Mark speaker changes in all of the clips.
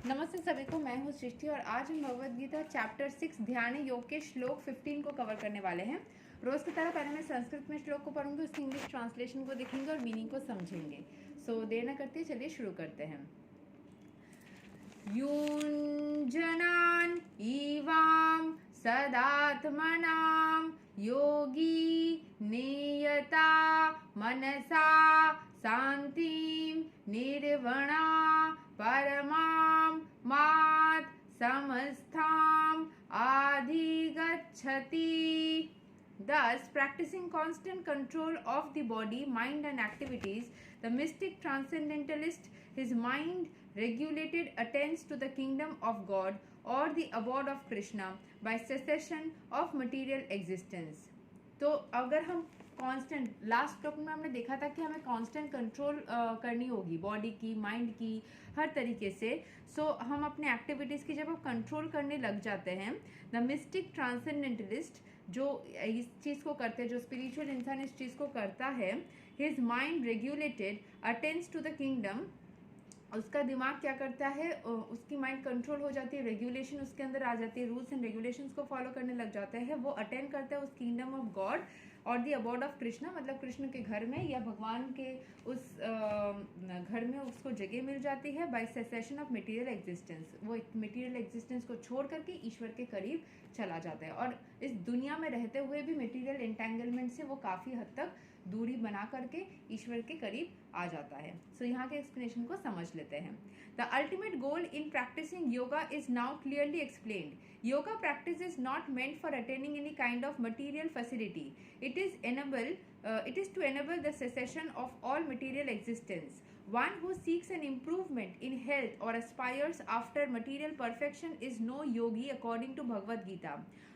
Speaker 1: नमस्ते सभी को, मैं हूँ सृष्टि और आज हम भगवद गीता चैप्टर 6 ध्यान योग के श्लोक 15 को कवर करने वाले हैं। रोज की तरह पहले मैं संस्कृत में श्लोक को पढ़ूंगी, उसकी इंग्लिश ट्रांसलेशन को देखेंगे और मीनिंग को समझेंगे। सो देर न करते चलिए शुरू करते हैं। युञ्जनान् इवां सदात्मनां योगी नियता मनसा शान्तिं निर्वणा परमां मात् समस्थाम् अधिगच्छति। Thus, practicing constant control of the body, mind and activities, the mystic transcendentalist, his mind regulated, attains to the kingdom of God or the abode of Krishna by cessation of material existence. तो अगर हम constant, last topic में हमने देखा था कि हमें constant control करनी होगी बॉडी की, माइंड की, हर तरीके से। सो हम अपने एक्टिविटीज़ की जब हम कंट्रोल करने लग जाते हैं, द मिस्टिक ट्रांसेंडेंटलिस्ट जो इस चीज़ को करते हैं, जो स्पिरिचुअल इंसान इस चीज़ को करता है, his mind regulated attends to the kingdom, उसका दिमाग क्या करता है, उसकी माइंड कंट्रोल हो जाती है, रेगुलेशन उसके अंदर आ जाती है, रूल्स एंड रेगुलेशंस को फॉलो करने लग जाता है, वो अटेंड करता है उस किंगडम ऑफ गॉड और दी अबॉर्ड ऑफ कृष्णा, मतलब कृष्ण के घर में या भगवान के उस घर में उसको जगह मिल जाती है by cessation of material existence. वो मटेरियल एग्जिस्टेंस को छोड़ करके ईश्वर के करीब चला जाता है और इस दुनिया में रहते हुए भी मटेरियल एंटेंगलमेंट से वो काफ़ी हद तक दूरी बना करके ईश्वर के करीब आ जाता है। सो यहाँ के एक्सप्लेनेशन को समझ लेते हैं। The ultimate goal in practising yoga is now clearly explained. Yoga practice is not meant for attaining any kind of material facility. It is to enable the cessation of all material existence. One who seeks an improvement in health or aspires after material perfection is no yogi according to Bhagavad Gita.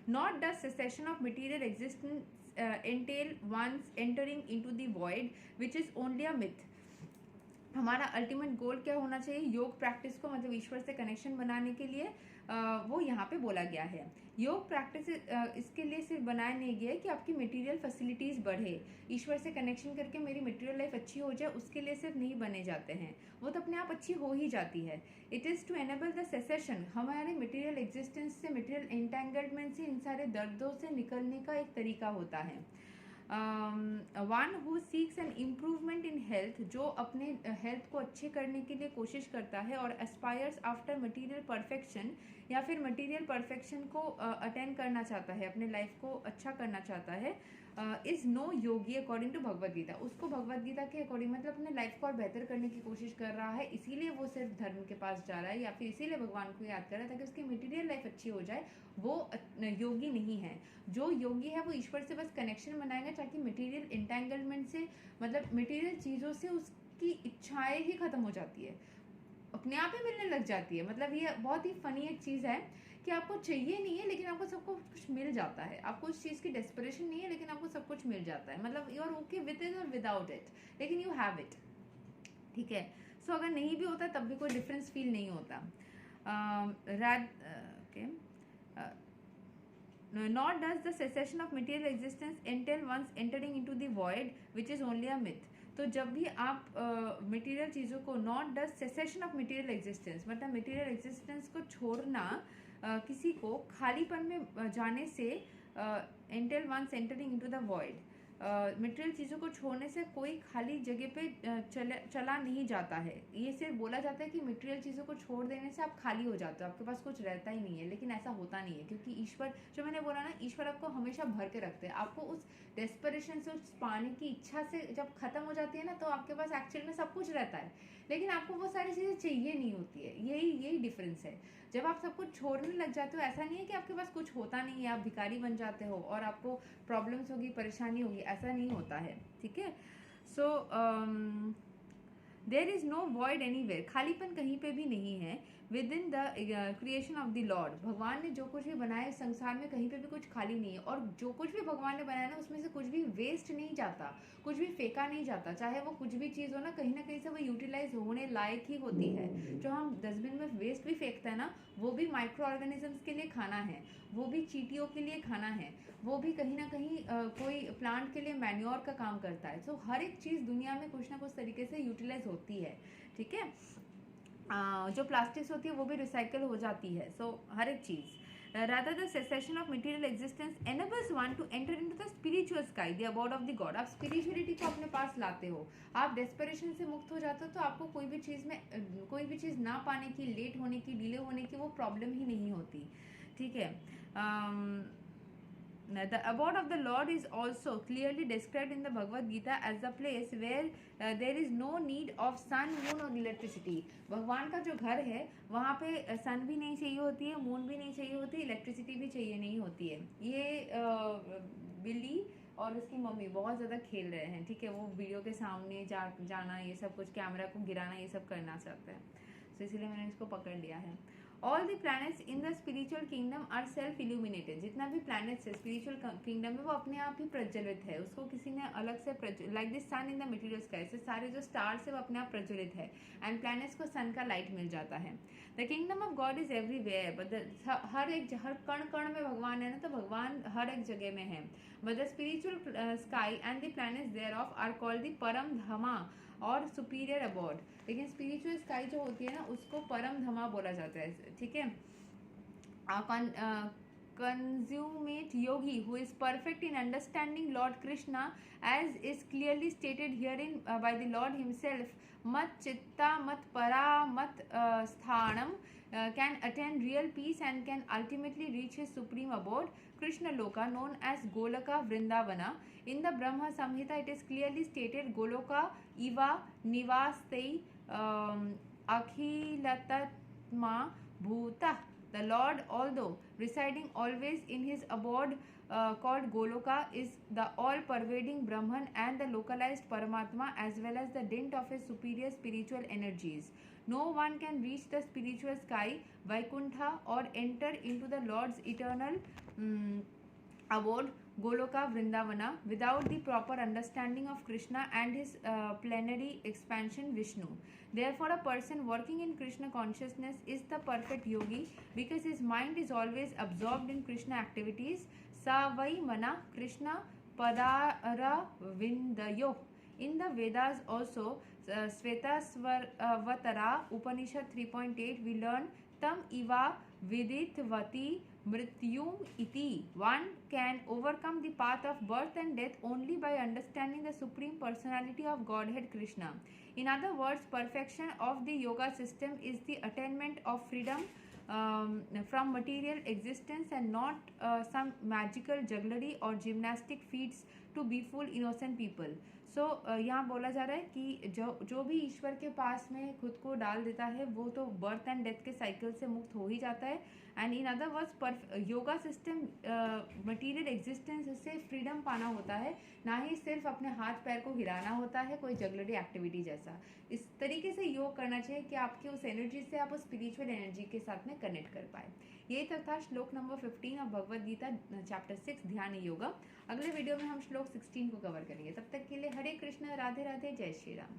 Speaker 1: Nor does cessation of material existence entail one's entering into the void, which is only a myth. हमारा ultimate goal क्या होना चाहिए योग practice को, मतलब ईश्वर से connection बनाने के लिए, वो यहाँ पे बोला गया है। योग प्रैक्टिस इसके लिए सिर्फ बनाया नहीं गया है कि आपकी मटेरियल फैसिलिटीज़ बढ़े, ईश्वर से कनेक्शन करके मेरी मटेरियल लाइफ अच्छी हो जाए, उसके लिए सिर्फ नहीं बने जाते हैं, वो तो अपने आप अच्छी हो ही जाती है। It is to enable the cessation, हमारे मटेरियल एग्जिस्टेंस से, मटेरियल एंटेंगलमेंट से, इन सारे दर्दों से निकलने का एक तरीका होता है। One who seeks an improvement in health, जो अपने हेल्थ को अच्छे करने के लिए कोशिश करता है और एस्पायर्स आफ्टर मटेरियल परफेक्शन, या फिर मटेरियल परफेक्शन को अटेंड करना चाहता है, अपने लाइफ को अच्छा करना चाहता है, is no yogi according to Bhagavad Gita. उसको भगवद गीता के अकॉर्डिंग, मतलब अपने लाइफ को और बेहतर करने की कोशिश कर रहा है, इसीलिए वो सिर्फ धर्म के पास जा रहा है या फिर इसीलिए भगवान को याद कर रहा है ताकि उसकी मटेरियल लाइफ अच्छी हो जाए, वो योगी नहीं है। जो योगी है वो ईश्वर से बस कनेक्शन बनाएगा ताकि मटेरियल एंटेंगलमेंट से, मतलब मटेरियल चीज़ों से उसकी इच्छाएं ही खत्म हो जाती है, अपने आप ही मिलने लग जाती है। मतलब ये बहुत ही फनी एक चीज़ है कि आपको चाहिए नहीं है लेकिन आपको सब कुछ मिल जाता है, आपको उस चीज़ की डेस्परेशन नहीं है लेकिन आपको सब कुछ मिल जाता है, मतलब you are okay with it और विदाउट इट, लेकिन यू हैव इट। ठीक है। सो अगर नहीं भी होता तब भी कोई डिफरेंस फील नहीं होता। Nor does the cessation of material existence entail one's entering into the void, which is only a myth. तो जब भी आप मटेरियल चीज़ों को, not does cessation of material existence, मतलब मटेरियल एग्जिस्टेंस को छोड़ना, किसी को खालीपन में जाने से, entail one's entering into the void, material चीज़ों को छोड़ने से कोई खाली जगह पे चला नहीं जाता है। ये सिर्फ बोला जाता है कि मटेरियल चीज़ों को छोड़ देने से आप खाली हो जाते हो, आपके पास कुछ रहता ही नहीं है, लेकिन ऐसा होता नहीं है, क्योंकि ईश्वर, जो मैंने बोला ना, ईश्वर आपको हमेशा भर के रखते हैं। आपको उस डेस्परेशन से, उस पाने की इच्छा से जब खत्म हो जाती है ना, तो आपके पास एक्चुअल में सब कुछ रहता है, लेकिन आपको वो सारी चीज़ें चाहिए नहीं होती है। यही डिफरेंस है। जब आप सब कुछ छोड़ने लग जाते हो, ऐसा नहीं है कि आपके पास कुछ होता नहीं है, आप भिखारी बन जाते हो और आपको प्रॉब्लम्स होगी, परेशानी होगी, ऐसा नहीं होता है। ठीक है। So there is no void anywhere, खालीपन कहीं पे भी नहीं है। Within the creation of the Lord, भगवान ने जो कुछ भी बनाया इस संसार में कहीं पे भी कुछ खाली नहीं है, और जो कुछ भी भगवान ने बनाया ना, उसमें से कुछ भी वेस्ट नहीं जाता, कुछ भी फेंका नहीं जाता। चाहे वो कुछ भी चीज़ हो ना, कहीं ना कहीं से वो यूटिलाइज होने लायक ही होती है। जो हम डस्टबिन में वेस्ट भी फेंकते हैं ना, वो भी माइक्रो ऑर्गेनिजम्स के लिए खाना है, वो भी चींटियों के लिए खाना है, वो भी कहीं ना कहीं कोई प्लांट के लिए मैन्योर का काम करता है। सो हर एक चीज़ दुनिया में कुछ ना कुछ तरीके से यूटिलाइज होती है। ठीक है। जो प्लास्टिक्स होती है वो भी रिसाइकल हो जाती है. सो हर एक चीज़. Rather, the cessation of material existence enables one to enter into the spiritual sky, the abode of the God. आप spirituality को अपने पास लाते हो, आप desperation से मुक्त हो जाते हो, तो आपको कोई भी चीज़ में कोई भी चीज़ ना पाने की, लेट होने की, डिले होने की वो प्रॉब्लम ही नहीं होती. ठीक है. The abode of the Lord is also clearly described in the Bhagavad Gita as the place where there is no need of sun, moon और electricity. भगवान का जो घर है वहाँ पे सन भी नहीं चाहिए होती है, मून भी नहीं चाहिए होती, इलेक्ट्रिसिटी भी चाहिए नहीं होती है. ये बिल्ली और उसकी मम्मी बहुत ज़्यादा खेल रहे हैं. ठीक है, वो वीडियो के सामने जाना, ये सब कुछ, कैमरा को गिराना, ये सब करना चाहते हैं. तो इसलिए मैंने इसको पकड़ लिया है. All the planets in the spiritual kingdom are self illuminated. जितना भी प्लैनेट्स है स्पिरिचुअल किंगडम में वो अपने आप ही प्रज्वलित है, उसको किसी ने अलग से like this sun in the material sky, से सारे जो स्टार्स है वो अपने आप प्रज्वलित है एंड प्लैनेट्स को सन का लाइट मिल जाता है. The kingdom of God is everywhere, but हर कण कण में भगवान है ना, तो भगवान हर एक जगह में है. But the spiritual sky and the planets thereof are called the Param Dhama और सुपीरियर अबॉर्ड. लेकिन स्पिरिचुअल स्काई जो होती है ना उसको परम धमा बोला जाता है. ठीक है. Consummate yogi who is perfect in understanding Lord Krishna, as is clearly stated herein by the Lord himself, mat chitta mat para mat sthanam, can attain real peace and can ultimately reach his supreme abode, Krishna Loka, known as Golaka Vrindavana. In the Brahma Samhita it is clearly stated Goloka iva nivastei akhilatatma bhuta. The Lord, although residing always in his abode called Goloka, is the all-pervading Brahman and the localized Paramatma, as well as the dint of his superior spiritual energies. No one can reach the spiritual sky, Vaikuntha, or enter into the Lord's eternal abode, Goloka Vrindavana, without the proper understanding of Krishna and his plenary expansion Vishnu. Therefore, a person working in Krishna consciousness is the perfect yogi, because his mind is always absorbed in Krishna activities. Sa vai mana Krishna padara vindayo. In the Vedas also, Svetasvatara Upanishad 3.8, we learn tam iva viditvati mrityum iti. One can overcome the path of birth and death only by understanding the supreme personality of Godhead Krishna. In other words, perfection of the yoga system is the attainment of freedom from material existence and not some magical jugglery or gymnastic feats to befool innocent people. सो यहाँ बोला जा रहा है कि जो भी ईश्वर के पास में खुद को डाल देता है वो तो बर्थ एंड डेथ के साइकिल से मुक्त हो ही जाता है. And in other words yoga system material existence से फ्रीडम पाना होता है, ना ही सिर्फ अपने हाथ पैर को हिलाना होता है कोई जगलरी एक्टिविटी जैसा. इस तरीके से योग करना चाहिए कि आपकी उस एनर्जी से आप उस स्पिरिचुअल एनर्जी के साथ में कनेक्ट कर पाए. यही तक था श्लोक number 15 of Bhagavad Gita chapter 6 Dhyan yoga. अगले वीडियो में हम श्लोक 16 को कवर करेंगे. तब तक के लिए हरे कृष्ण, राधे राधे, जय श्री राम.